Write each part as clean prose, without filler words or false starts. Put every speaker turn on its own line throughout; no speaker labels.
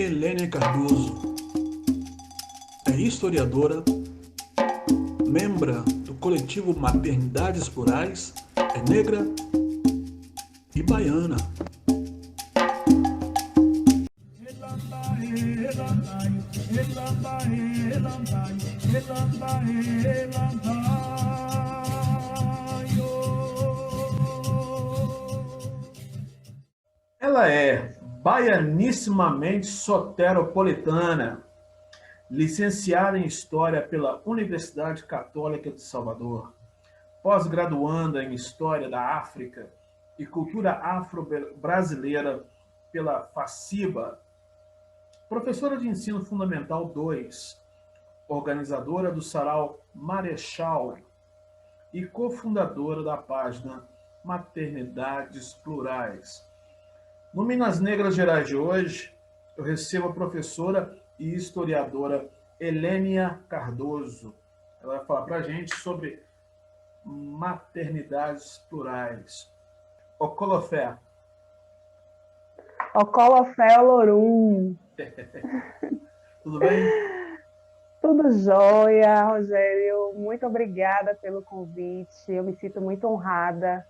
Helênia Cardoso é historiadora, membra do coletivo Maternidades Plurais, é negra e baiana.
Ela é baianissimamente soteropolitana, licenciada em História pela Universidade Católica de Salvador, pós-graduanda em História da África e Cultura Afro-Brasileira pela FACIBA, professora de Ensino Fundamental 2, organizadora do Sarau Marechal e cofundadora da página Maternidades Plurais. No Minas Negras Gerais de hoje, eu recebo a professora e historiadora Helênia Cardoso. Ela vai falar para a gente sobre maternidades plurais. Ocolofé.
Ocolofé Olorum.
Tudo bem?
Tudo jóia, Rogério. Muito obrigada pelo convite. Eu me sinto muito honrada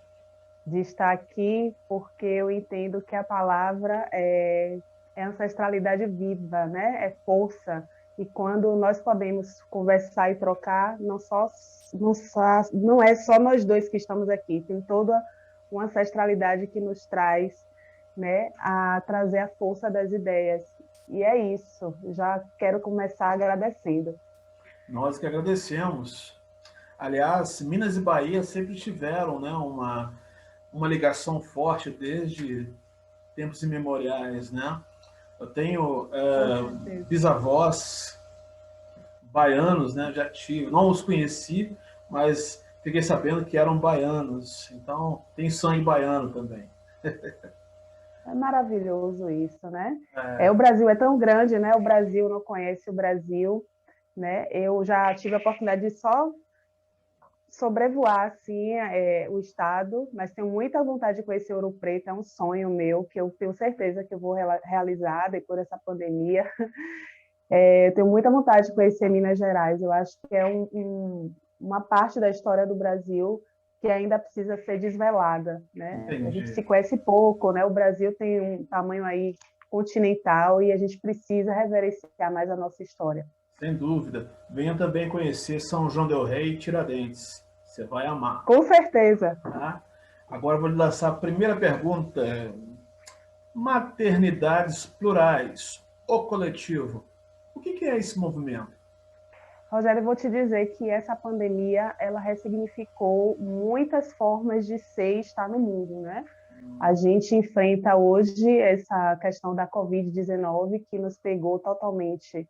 de estar aqui, porque eu entendo que a palavra é ancestralidade viva, né? É força. E quando nós podemos conversar e trocar, não é só nós dois que estamos aqui, tem toda uma ancestralidade que nos traz, né, a trazer a força das ideias. E é isso. Já quero começar agradecendo.
Nós que agradecemos. Aliás, Minas e Bahia sempre tiveram, né, uma ligação forte desde tempos imemoriais, né? Eu tenho bisavós baianos, né? Já tive, não os conheci, mas fiquei sabendo que eram baianos. Então, tem sangue baiano também.
É maravilhoso isso, né? O Brasil é tão grande, né? O Brasil não conhece o Brasil, né? Eu já tive a oportunidade de só sobrevoar assim, o estado, mas tenho muita vontade de conhecer Ouro Preto, é um sonho meu, que eu tenho certeza que eu vou realizar depois dessa pandemia. Eu tenho muita vontade de conhecer Minas Gerais, eu acho que é uma parte da história do Brasil que ainda precisa ser desvelada, né?
Entendi.
A gente se conhece pouco, né? O Brasil tem um tamanho aí continental e a gente precisa reverenciar mais a nossa história.
Sem dúvida. Venha também conhecer São João del Rei e Tiradentes. Você vai amar.
Com certeza.
Tá? Agora eu vou lhe lançar a primeira pergunta. Maternidades plurais, o coletivo. O que é esse movimento?
Rogério, eu vou te dizer que essa pandemia, ela ressignificou muitas formas de ser e estar no mundo, né? A gente enfrenta hoje essa questão da Covid-19 que nos pegou totalmente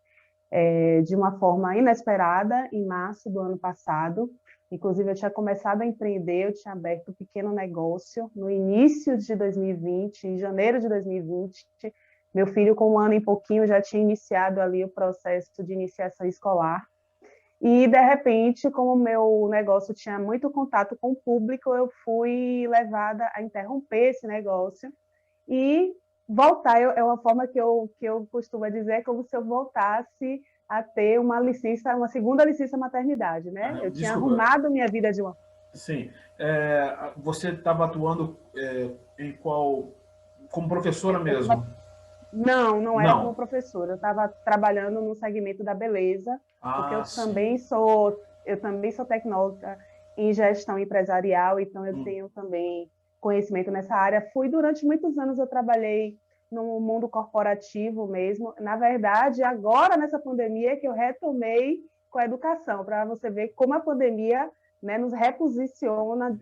de uma forma inesperada em março do ano passado. Inclusive, eu tinha começado a empreender, eu tinha aberto um pequeno negócio no início de 2020, em janeiro de 2020. Meu filho, com um ano e pouquinho, já tinha iniciado ali o processo de iniciação escolar. E, de repente, como o meu negócio tinha muito contato com o público, eu fui levada a interromper esse negócio e voltar. É uma forma que eu costumo dizer, é como se eu voltasse a ter uma segunda licença maternidade, né? Eu tinha arrumado minha vida de uma...
Sim. Você estava atuando em qual... Como professora mesmo?
Não era como professora. Eu estava trabalhando no segmento da beleza, porque eu também sou tecnóloga em gestão empresarial, então eu tenho também conhecimento nessa área. Durante muitos anos eu trabalhei no mundo corporativo mesmo. Na verdade, agora nessa pandemia que eu retomei com a educação, para você ver como a pandemia, né, nos reposiciona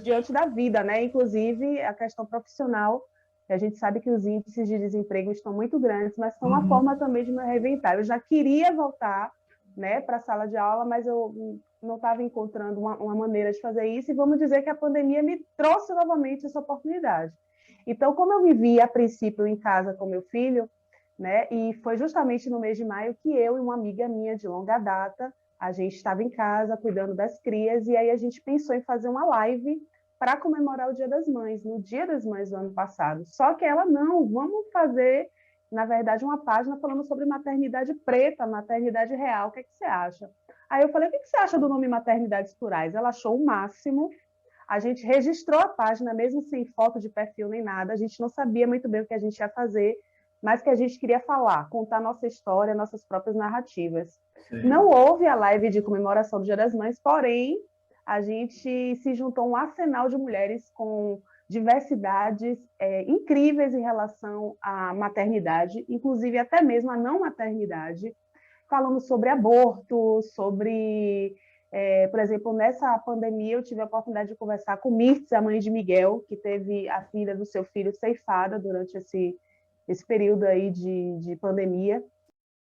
diante da vida, né? Inclusive a questão profissional. A gente sabe que os índices de desemprego estão muito grandes, mas são uma forma também de me reinventar. Eu já queria voltar, né, para a sala de aula, mas eu não estava encontrando uma maneira de fazer isso, e vamos dizer que a pandemia me trouxe novamente essa oportunidade. Então, como eu vivi, a princípio, em casa com meu filho, né, e foi justamente no mês de maio que eu e uma amiga minha de longa data, a gente estava em casa cuidando das crias, e aí a gente pensou em fazer uma live para comemorar o Dia das Mães, no Dia das Mães do ano passado. Só que ela, não, vamos fazer na verdade, uma página falando sobre maternidade preta, maternidade real, o que você acha? Aí eu falei, o que você acha do nome Maternidades Plurais? Ela achou o máximo, a gente registrou a página, mesmo sem foto de perfil nem nada, a gente não sabia muito bem o que a gente ia fazer, mas que a gente queria falar, contar nossa história, nossas próprias narrativas. Sim. Não houve a live de comemoração do Dia das Mães, porém, a gente se juntou um arsenal de mulheres com diversidades incríveis em relação à maternidade, inclusive até mesmo a não maternidade, falando sobre aborto, sobre... por exemplo, nessa pandemia, eu tive a oportunidade de conversar com Mirtz, a mãe de Miguel, que teve a filha do seu filho ceifada durante esse período aí de pandemia.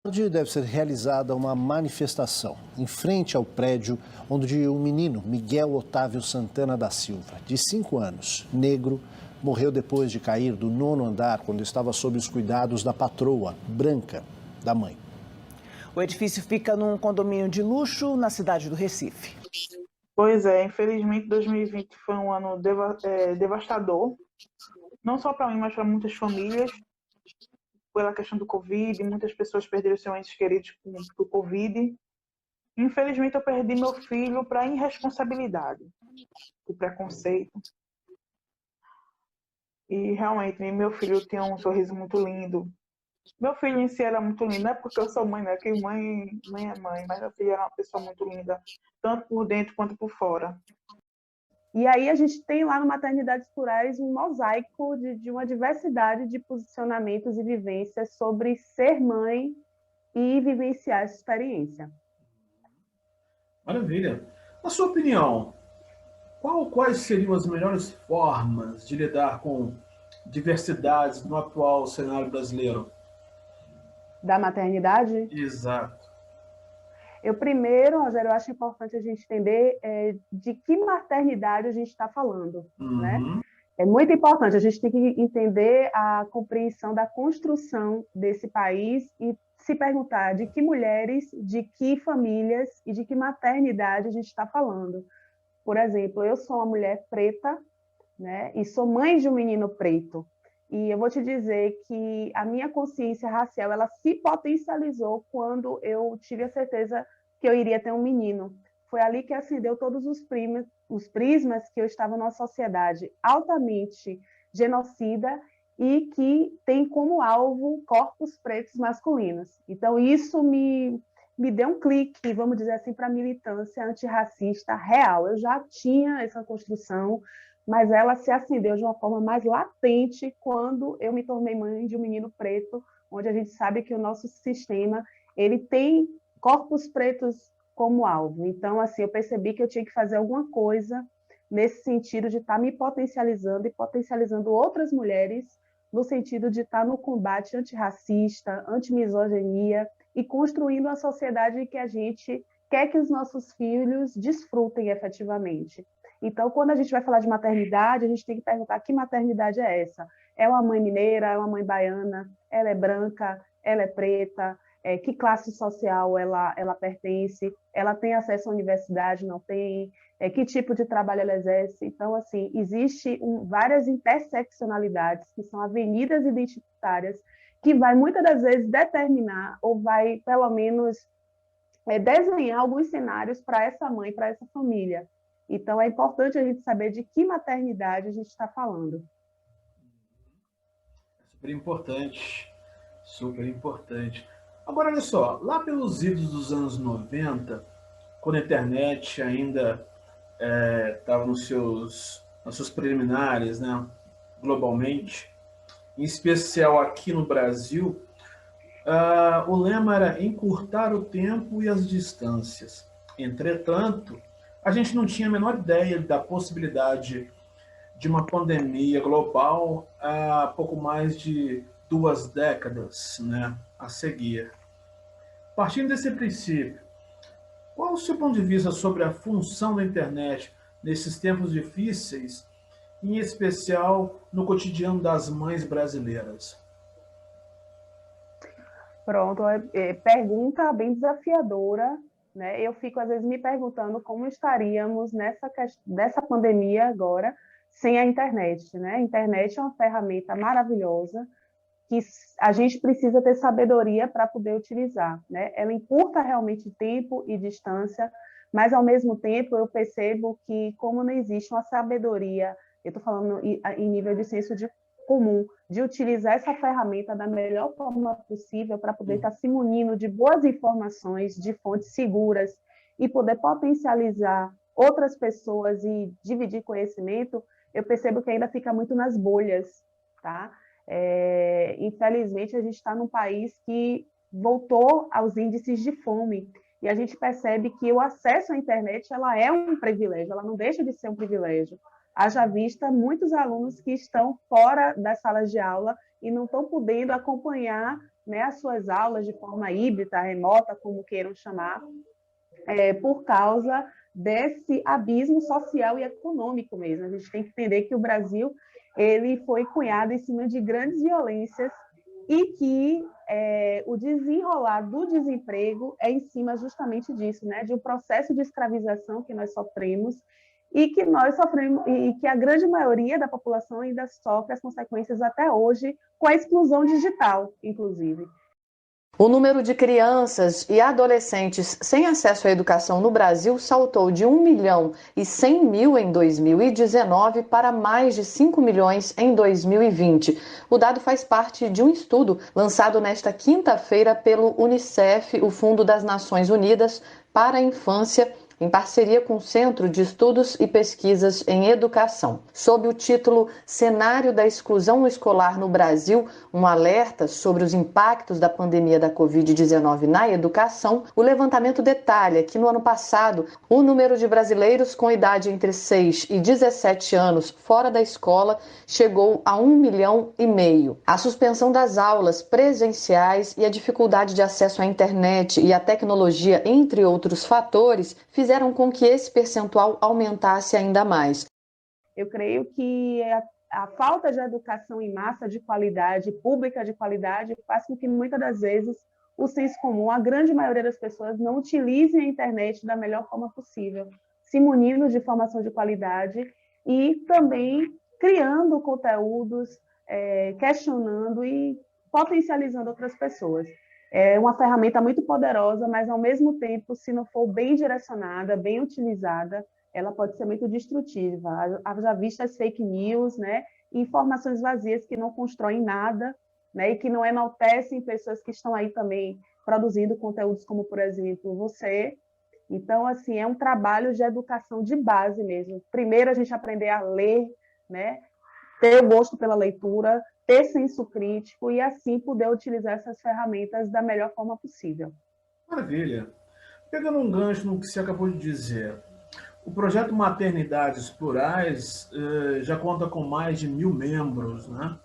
Deve ser realizada uma manifestação em frente ao prédio onde um menino, Miguel Otávio Santana da Silva, de 5 anos, negro, morreu depois de cair do 9º andar quando estava sob os cuidados da patroa, branca, da mãe.
O edifício fica num condomínio de luxo na cidade do Recife.
Pois é, infelizmente 2020 foi um ano devastador, não só para mim, mas para muitas famílias, pela questão do Covid, muitas pessoas perderam seus entes queridos por Covid. Infelizmente eu perdi meu filho para irresponsabilidade, por preconceito. E realmente meu filho tinha um sorriso muito lindo. Meu filho em si era muito lindo, não é porque eu sou mãe, né? Que mãe é mãe, mas meu filho era uma pessoa muito linda, tanto por dentro quanto por fora.
E aí a gente tem lá no Maternidades Plurais um mosaico de uma diversidade de posicionamentos e vivências sobre ser mãe e vivenciar essa experiência.
Maravilha. Na sua opinião, quais seriam as melhores formas de lidar com diversidades no atual cenário brasileiro?
Da maternidade?
Exato.
Primeiro, Rogério, eu acho importante a gente entender de que maternidade a gente está falando, né? É muito importante, a gente tem que entender a compreensão da construção desse país e se perguntar de que mulheres, de que famílias e de que maternidade a gente está falando. Por exemplo, eu sou uma mulher preta, né? E sou mãe de um menino preto. E eu vou te dizer que a minha consciência racial ela se potencializou quando eu tive a certeza que eu iria ter um menino. Foi ali que acendeu todos os prismas que eu estava numa sociedade altamente genocida e que tem como alvo corpos pretos masculinos. Então, isso me deu um clique, vamos dizer assim, para a militância antirracista real. Eu já tinha essa construção, mas ela se acendeu de uma forma mais latente quando eu me tornei mãe de um menino preto, onde a gente sabe que o nosso sistema ele tem corpos pretos como alvo. Então, assim, eu percebi que eu tinha que fazer alguma coisa nesse sentido de estar me potencializando e potencializando outras mulheres no sentido de estar no combate antirracista, antimisoginia e construindo a sociedade que a gente quer que os nossos filhos desfrutem efetivamente. Então, quando a gente vai falar de maternidade, a gente tem que perguntar que maternidade é essa? É uma mãe mineira, é uma mãe baiana, ela é branca, ela é preta, que classe social ela pertence, ela tem acesso à universidade, não tem, que tipo de trabalho ela exerce. Então, assim, existe várias interseccionalidades, que são avenidas identitárias, que vai, muitas das vezes, determinar ou vai, pelo menos, desenhar alguns cenários para essa mãe, para essa família. Então, é importante a gente saber de que maternidade a gente está falando.
Super importante, super importante. Agora, olha só, lá pelos idos dos anos 90, quando a internet ainda estava nas suas preliminares, né, globalmente, em especial aqui no Brasil, o lema era encurtar o tempo e as distâncias. Entretanto, a gente não tinha a menor ideia da possibilidade de uma pandemia global há pouco mais de 2 décadas, né, a seguir. Partindo desse princípio, qual o seu ponto de vista sobre a função da internet nesses tempos difíceis, em especial no cotidiano das mães brasileiras?
Pronto, pergunta bem desafiadora, né? Eu fico às vezes me perguntando como estaríamos nessa pandemia agora sem a internet, né? A internet é uma ferramenta maravilhosa que a gente precisa ter sabedoria para poder utilizar, né? Ela encurta realmente tempo e distância, mas, ao mesmo tempo, eu percebo que, como não existe uma sabedoria, eu estou falando em nível de senso comum, de utilizar essa ferramenta da melhor forma possível para poder estar se munindo de boas informações, de fontes seguras, e poder potencializar outras pessoas e dividir conhecimento, eu percebo que ainda fica muito nas bolhas, tá? Infelizmente, a gente está num país que voltou aos índices de fome, e a gente percebe que o acesso à internet ela é um privilégio, ela não deixa de ser um privilégio. Haja vista muitos alunos que estão fora das salas de aula e não estão podendo acompanhar, né, as suas aulas de forma híbrida, remota, como queiram chamar, por causa desse abismo social e econômico mesmo. A gente tem que entender que o Brasil ele foi cunhado em cima de grandes violências e que o desenrolar do desemprego é em cima justamente disso, né? De um processo de escravização que nós sofremos e que nós sofremos e que a grande maioria da população ainda sofre as consequências até hoje com a exclusão digital, inclusive.
O número de crianças e adolescentes sem acesso à educação no Brasil saltou de 1.100.000 em 2019 para mais de 5 milhões em 2020. O dado faz parte de um estudo lançado nesta quinta-feira pelo UNICEF, o Fundo das Nações Unidas para a Infância, em parceria com o Centro de Estudos e Pesquisas em Educação. Sob o título Cenário da Exclusão Escolar no Brasil, um alerta sobre os impactos da pandemia da Covid-19 na educação, o levantamento detalha que no ano passado, o número de brasileiros com idade entre 6 e 17 anos fora da escola chegou a 1,5 milhão. A suspensão das aulas presenciais e a dificuldade de acesso à internet e à tecnologia, entre outros fatores, fizeram com que esse percentual aumentasse ainda mais.
Eu creio que a falta de educação em massa de qualidade, pública de qualidade, faz com que muitas das vezes o senso comum, a grande maioria das pessoas, não utilizem a internet da melhor forma possível, se munindo de informação de qualidade e também criando conteúdos, questionando e potencializando outras pessoas. É uma ferramenta muito poderosa, mas, ao mesmo tempo, se não for bem direcionada, bem utilizada, ela pode ser muito destrutiva. Haja vista as fake news, né? Informações vazias que não constroem nada, né? E que não enaltecem pessoas que estão aí também produzindo conteúdos como, por exemplo, você. Então, assim, é um trabalho de educação de base mesmo. Primeiro, a gente aprender a ler, né? Ter o gosto pela leitura, ter senso crítico e, assim, poder utilizar essas ferramentas da melhor forma possível.
Maravilha. Pegando um gancho no que você acabou de dizer, o projeto Maternidades Plurais já conta com mais de 1.000 membros, né?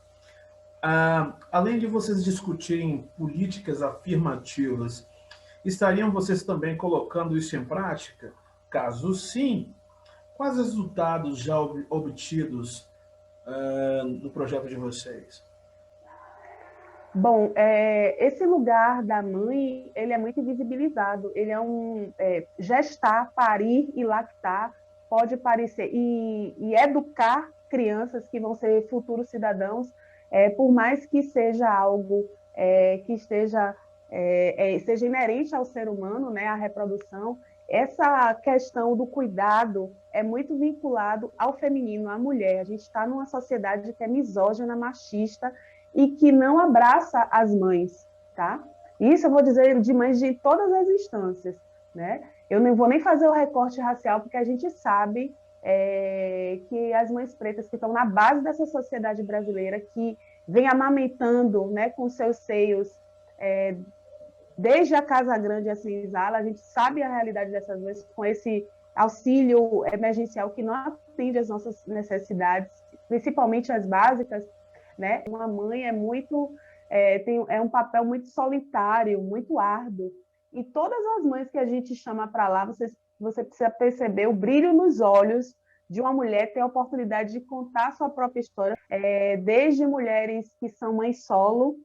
Além de vocês discutirem políticas afirmativas, estariam vocês também colocando isso em prática? Caso sim, quais resultados já obtidos no projeto de vocês?
Bom, esse lugar da mãe, ele é muito invisibilizado. Ele é gestar, parir e lactar, pode parecer, e educar crianças que vão ser futuros cidadãos, por mais que seja algo que seja inerente ao ser humano, né, a reprodução, essa questão do cuidado é muito vinculado ao feminino, à mulher. A gente está numa sociedade que é misógina, machista e que não abraça as mães, tá? Isso eu vou dizer de mães de todas as instâncias, né? Eu não vou nem fazer o recorte racial, porque a gente sabe que as mães pretas que estão na base dessa sociedade brasileira, que vem amamentando, né, com seus seios, desde a Casa Grande e a Senzala, a gente sabe a realidade dessas mães com esse auxílio emergencial que não atende às nossas necessidades, principalmente as básicas, né? Uma mãe é um papel muito solitário, muito árduo. E todas as mães que a gente chama para lá, você precisa perceber o brilho nos olhos de uma mulher ter a oportunidade de contar a sua própria história, desde mulheres que são mães solo,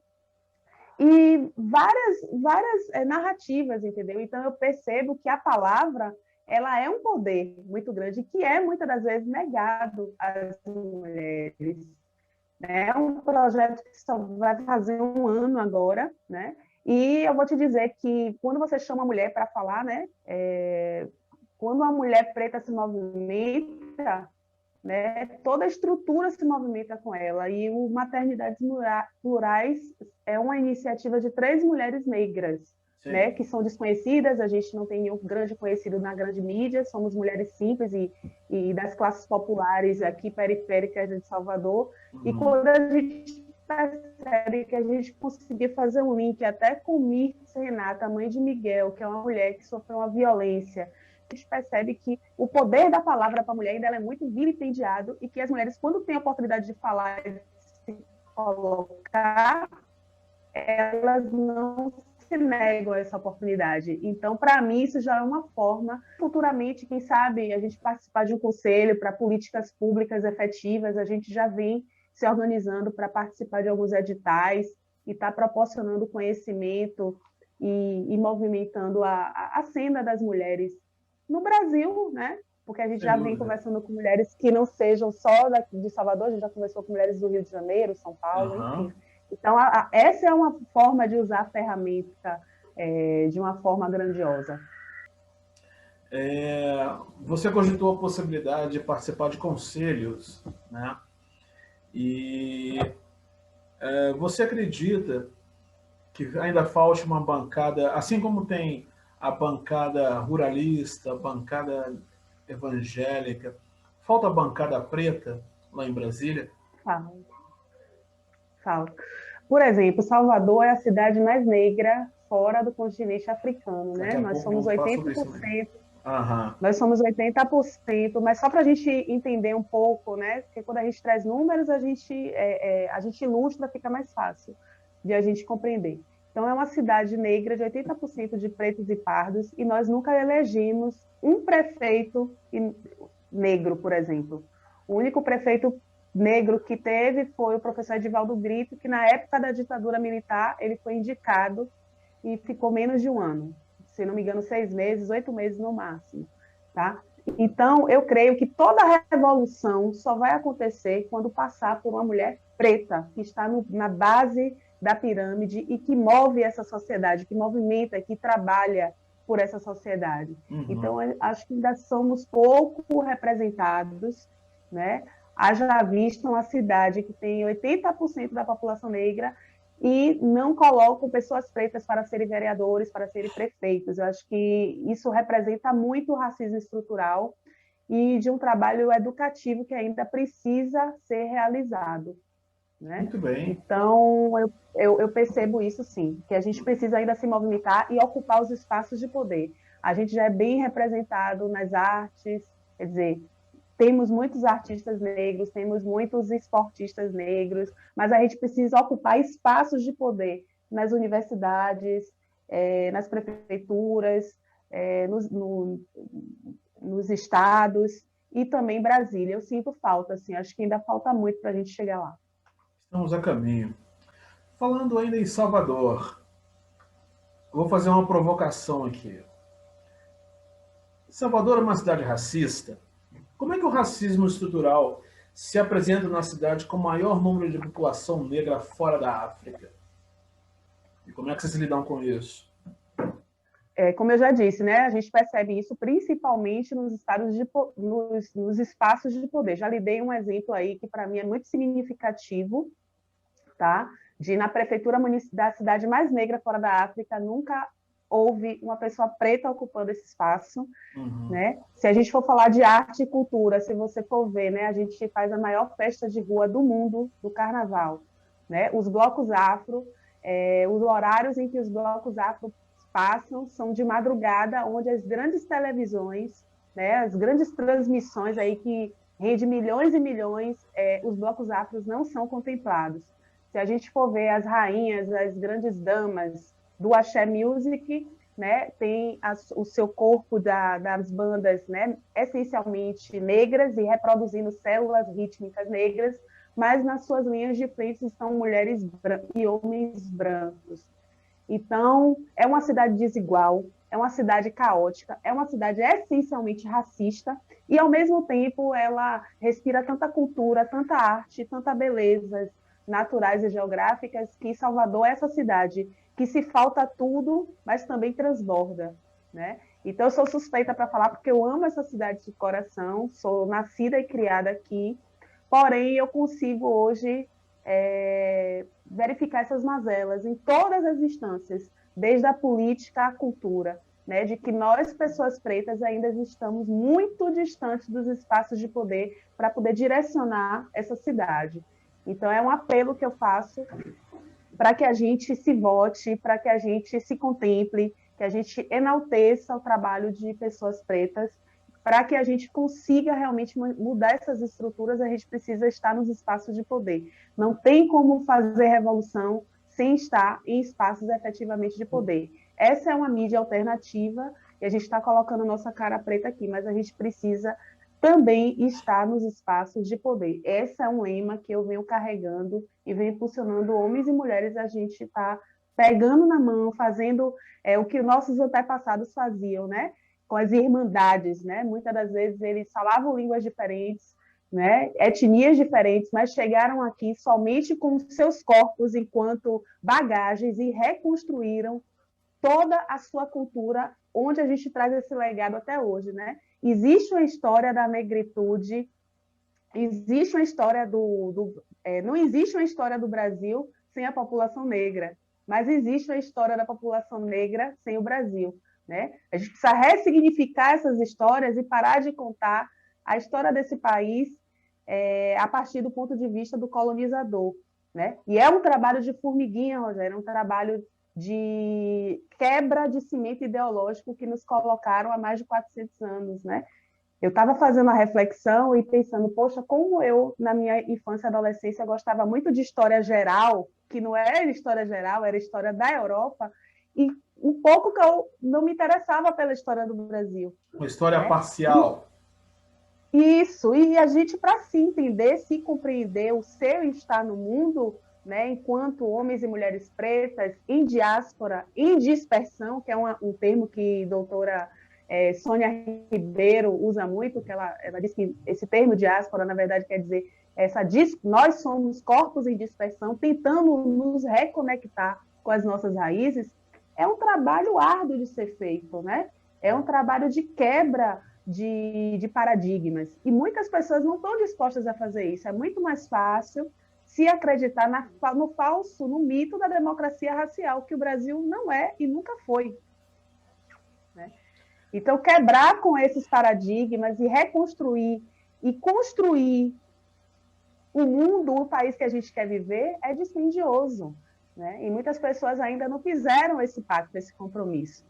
e várias narrativas, entendeu? Então, eu percebo que a palavra ela é um poder muito grande, que é, muitas das vezes, negado às mulheres. né? É um projeto que só vai fazer um ano agora, né? E eu vou te dizer que quando você chama a mulher para falar, né? Quando a mulher preta se movimenta, né, toda a estrutura se movimenta com ela. E o Maternidades Plurais é uma iniciativa de 3 mulheres negras, né, que são desconhecidas, a gente não tem nenhum grande conhecido na grande mídia, somos mulheres simples e das classes populares aqui periféricas de Salvador. E quando a gente percebe que a gente conseguiu fazer um link até com Mirce Renata, mãe de Miguel, que é uma mulher que sofreu uma violência, a gente percebe que o poder da palavra para a mulher ainda é muito vilipendiado e que as mulheres, quando têm a oportunidade de falar e se colocar, elas não se negam a essa oportunidade. Então, para mim, isso já é uma forma, futuramente, quem sabe, a gente participar de um conselho para políticas públicas efetivas, a gente já vem se organizando para participar de alguns editais e está proporcionando conhecimento e movimentando a cena das mulheres no Brasil, né? Porque a gente já vem conversando com mulheres que não sejam só de Salvador, a gente já conversou com mulheres do Rio de Janeiro, São Paulo, enfim. Então, essa é uma forma de usar a ferramenta de uma forma grandiosa.
Você cogitou a possibilidade de participar de conselhos, né? E você acredita que ainda falte uma bancada, assim como tem a bancada ruralista, a bancada evangélica, falta a bancada preta lá em Brasília?
Falta. Por exemplo, Salvador é a cidade mais negra fora do continente africano, né? Nós somos 80%. Nós somos 80%, mas só para a gente entender um pouco, né? Porque quando a gente traz números, a gente ilustra, fica mais fácil de a gente compreender. Então, é uma cidade negra de 80% de pretos e pardos, e nós nunca elegemos um prefeito negro, por exemplo. O único prefeito negro que teve foi o professor Edivaldo Brito, que na época da ditadura militar ele foi indicado e ficou menos de um ano. Se não me engano, 6 meses, 8 meses no máximo. Tá? Então, eu creio que toda revolução só vai acontecer quando passar por uma mulher preta, que está na base da pirâmide e que move essa sociedade, que movimenta, que trabalha por essa sociedade. Então, eu acho que ainda somos pouco representados, né? Haja visto uma cidade que tem 80% da população negra e não colocam pessoas pretas para serem vereadores, para serem prefeitos. Eu acho que isso representa muito o racismo estrutural e de um trabalho educativo que ainda precisa ser realizado. Né?
Muito bem.
Então, eu percebo isso sim, que a gente precisa ainda se movimentar e ocupar os espaços de poder. A gente já é bem representado nas artes, quer dizer, temos muitos artistas negros, temos muitos esportistas negros, mas a gente precisa ocupar espaços de poder nas universidades, nas prefeituras, nos estados e também em Brasília. Eu sinto falta, assim, acho que ainda falta muito para a gente chegar lá.
Estamos a caminho. Falando ainda em Salvador, vou fazer uma provocação aqui. Salvador é uma cidade racista. Como é que o racismo estrutural se apresenta na cidade com o maior número de população negra fora da África? E como é que vocês lidam com isso?
Como eu já disse, né, a gente percebe isso principalmente nos espaços de poder. Já lhe dei um exemplo aí que para mim é muito significativo, tá? De na prefeitura da cidade mais negra fora da África nunca houve uma pessoa preta ocupando esse espaço, né? Se a gente for falar de arte e cultura, se você for ver, né, a gente faz a maior festa de rua do mundo, do Carnaval, né? Os blocos afro, os horários em que os blocos afro passam são de madrugada, onde as grandes televisões, né, as grandes transmissões aí que rende milhões e milhões, os blocos afros não são contemplados. Se a gente for ver as rainhas, as grandes damas do Axé Music, né, tem o seu corpo das bandas, né, essencialmente negras e reproduzindo células rítmicas negras, mas nas suas linhas de frente estão mulheres e homens brancos. Então, é uma cidade desigual, é uma cidade caótica, é uma cidade essencialmente racista e, ao mesmo tempo, ela respira tanta cultura, tanta arte, tanta belezas naturais e geográficas, que Salvador é essa cidade que se falta tudo, mas também transborda, né? Então, eu sou suspeita para falar, porque eu amo essa cidade de coração, sou nascida e criada aqui, porém, eu consigo hoje verificar essas mazelas em todas as instâncias, desde a política à cultura, né, de que nós, pessoas pretas, ainda estamos muito distantes dos espaços de poder para poder direcionar essa cidade. Então, é um apelo que eu faço para que a gente se vote, para que a gente se contemple, que a gente enalteça o trabalho de pessoas pretas, para que a gente consiga realmente mudar essas estruturas, a gente precisa estar nos espaços de poder. Não tem como fazer revolução sem estar em espaços efetivamente de poder. Essa é uma mídia alternativa e a gente está colocando nossa cara preta aqui, mas a gente precisa também estar nos espaços de poder. Esse é um lema que eu venho carregando e venho impulsionando homens e mulheres, a gente está pegando na mão, fazendo o que nossos antepassados faziam, né? Com as irmandades, né? Muitas das vezes eles falavam línguas diferentes, né? Etnias diferentes, mas chegaram aqui somente com seus corpos enquanto bagagens e reconstruíram toda a sua cultura, onde a gente traz esse legado até hoje, né? Existe uma história da negritude, existe uma história não existe uma história do Brasil sem a população negra, mas existe uma história da população negra sem o Brasil, né? A gente precisa ressignificar essas histórias e parar de contar a história desse país a partir do ponto de vista do colonizador, né? E é um trabalho de formiguinha, Rogério, é um trabalho de quebra de cimento ideológico que nos colocaram há mais de 400 anos, né? Eu estava fazendo a reflexão e pensando, poxa, como eu, na minha infância e adolescência, gostava muito de história geral, que não era história geral, era história da Europa, e um pouco que eu não me interessava pela história do Brasil.
Uma história parcial.
Isso, e a gente, para se entender, se compreender o seu estar no mundo, né, enquanto homens e mulheres pretas, em diáspora, em dispersão, que é um termo que a doutora Sônia Ribeiro usa muito, que ela diz que esse termo diáspora, na verdade, quer dizer nós somos corpos em dispersão, tentando nos reconectar com as nossas raízes. É um trabalho árduo de ser feito, né? É um trabalho de quebra de paradigmas. E muitas pessoas não estão dispostas a fazer isso. É muito mais fácil se acreditar no mito da democracia racial, que o Brasil não é e nunca foi. Né? Então, quebrar com esses paradigmas e reconstruir e construir o mundo, o país que a gente quer viver, é dispendioso. Né? E muitas pessoas ainda não fizeram esse pacto, esse compromisso.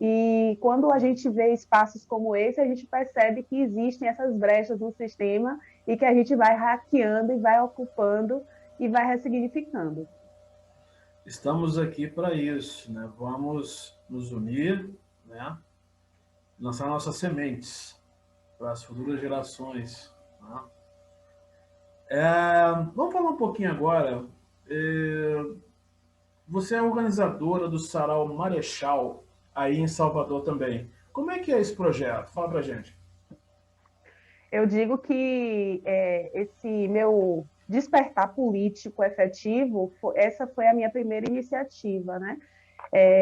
E quando a gente vê espaços como esse, a gente percebe que existem essas brechas no sistema e que a gente vai hackeando e vai ocupando e vai ressignificando.
Estamos aqui para isso, né? Vamos nos unir, né? Lançar nossas sementes para as futuras gerações. Né? Vamos falar um pouquinho agora. Você é organizadora do Sarau Marechal, aí em Salvador também. Como é que é esse projeto? Fala pra gente.
Eu digo que esse meu despertar político efetivo, essa foi a minha primeira iniciativa, né?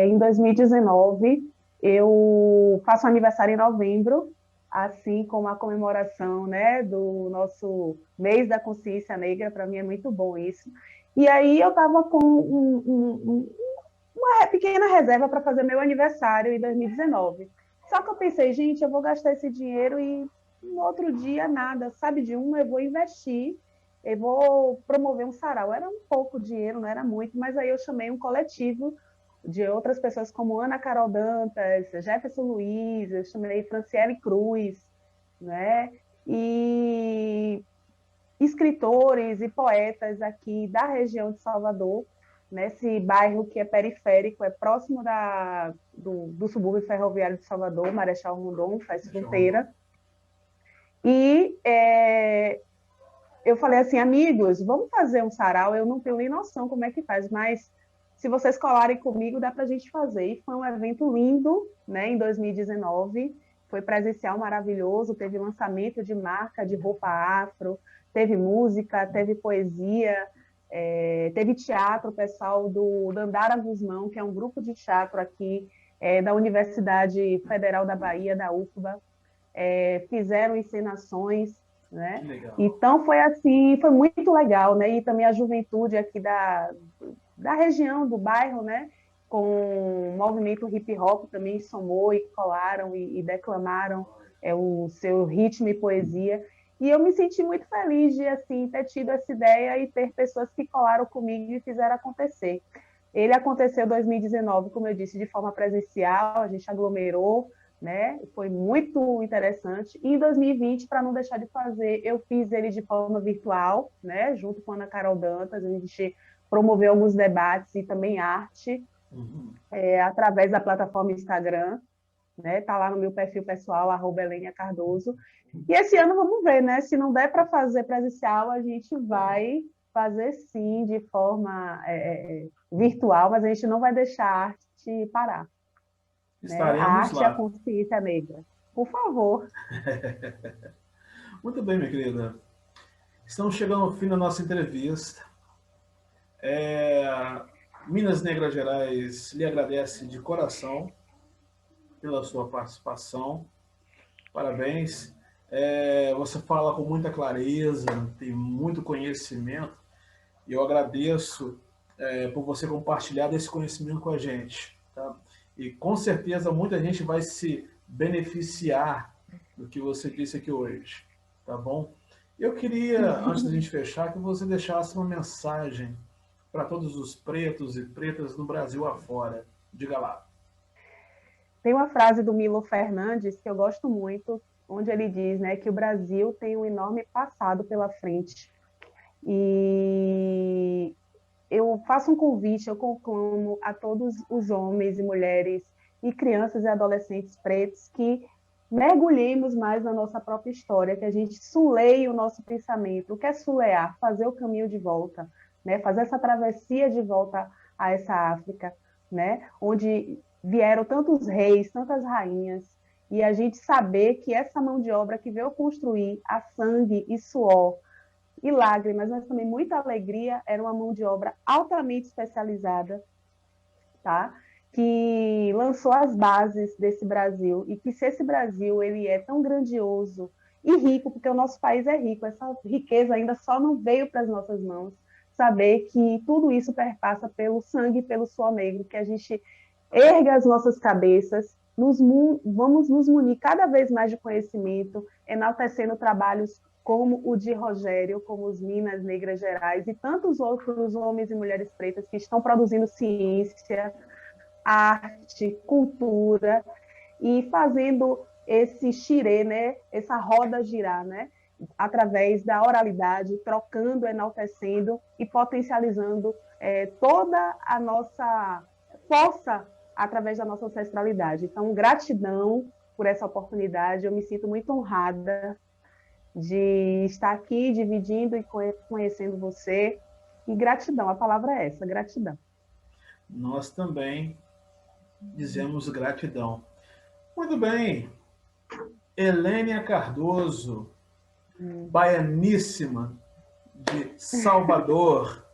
Em 2019, eu faço aniversário em novembro, assim como a comemoração, né, do nosso mês da consciência negra. Para mim é muito bom isso. E aí eu estava com uma pequena reserva para fazer meu aniversário em 2019. Só que eu pensei, gente, eu vou gastar esse dinheiro e no outro dia nada, sabe de eu vou investir, eu vou promover um sarau. Era um pouco dinheiro, não era muito, mas aí eu chamei um coletivo de outras pessoas como Ana Carol Dantas, Jefferson Luiz, eu chamei Franciele Cruz, né? E escritores e poetas aqui da região de Salvador, nesse bairro que é periférico, é próximo do subúrbio ferroviário de Salvador, Marechal Rondon, faz fronteira. E eu falei assim, amigos, vamos fazer um sarau. Eu não tenho nem noção como é que faz, mas se vocês colarem comigo, dá para a gente fazer. E foi um evento lindo, né, em 2019. foi presencial maravilhoso, teve lançamento de marca de roupa afro, teve música, teve poesia, teve teatro, o pessoal do Dandara Guzmão, que é um grupo de teatro aqui da Universidade Federal da Bahia, da UFBA, fizeram encenações, né? Então foi assim, foi muito legal, né? E também a juventude aqui da região, do bairro, né? Com o movimento hip hop também somou e colaram e declamaram o seu ritmo e poesia. E eu me senti muito feliz de assim, ter tido essa ideia e ter pessoas que colaram comigo e fizeram acontecer. Ele aconteceu em 2019, como eu disse, de forma presencial, a gente aglomerou, né? Foi muito interessante. E em 2020, para não deixar de fazer, eu fiz ele de forma virtual, né? Junto com a Ana Carol Dantas, a gente promoveu alguns debates e também arte, através da plataforma Instagram, né? Tá lá no meu perfil pessoal, @Elenia_Cardoso. E esse ano vamos ver, né? Se não der para fazer presencial, a gente vai fazer sim de forma virtual, mas a gente não vai deixar a arte parar.
Estaremos
a arte
lá.
e a consciência negra. Por favor.
Muito bem, minha querida. Estamos chegando ao fim da nossa entrevista. Minas Negras Gerais lhe agradece de coração pela sua participação. Parabéns. Você fala com muita clareza, tem muito conhecimento, e eu agradeço por você compartilhar desse conhecimento com a gente. Tá? E com certeza muita gente vai se beneficiar do que você disse aqui hoje. Tá bom? Eu queria, antes da gente fechar, que você deixasse uma mensagem para todos os pretos e pretas no Brasil afora. Diga lá.
Tem uma frase do Milo Fernandes que eu gosto muito, onde ele diz, né, que o Brasil tem um enorme passado pela frente. E eu faço um convite, eu conclamo a todos os homens e mulheres e crianças e adolescentes pretos que mergulhemos mais na nossa própria história, que a gente suleie o nosso pensamento. O que é sulear? Fazer o caminho de volta, né? Fazer essa travessia de volta a essa África, né? Onde vieram tantos reis, tantas rainhas, e a gente saber que essa mão de obra que veio construir a sangue e suor e lágrimas, mas também muita alegria, era uma mão de obra altamente especializada, tá? Que lançou as bases desse Brasil, e que se esse Brasil ele é tão grandioso e rico, porque o nosso país é rico, essa riqueza ainda só não veio para as nossas mãos, saber que tudo isso perpassa pelo sangue e pelo suor negro, que a gente erga as nossas cabeças, vamos nos munir cada vez mais de conhecimento, enaltecendo trabalhos como o de Rogério, como os Minas Negras Gerais e tantos outros homens e mulheres pretas que estão produzindo ciência, arte, cultura e fazendo esse xirê, né, essa roda girar, né, através da oralidade, trocando, enaltecendo e potencializando toda a nossa força através da nossa ancestralidade. Então, gratidão por essa oportunidade, eu me sinto muito honrada de estar aqui dividindo e conhecendo você, e gratidão, a palavra é essa, gratidão.
Nós também dizemos gratidão. Muito bem. Elenia Cardoso, baianíssima de Salvador,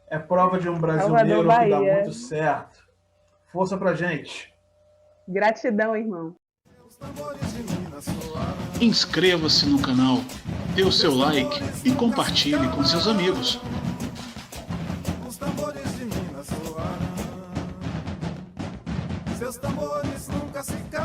é prova de um brasileiro
Salvador,
que dá muito certo. Força pra gente.
Gratidão, irmão.
Inscreva-se no canal, dê o seu like e compartilhe com seus amigos.
Os tambores de Minas soaram, seus tambores nunca se calam.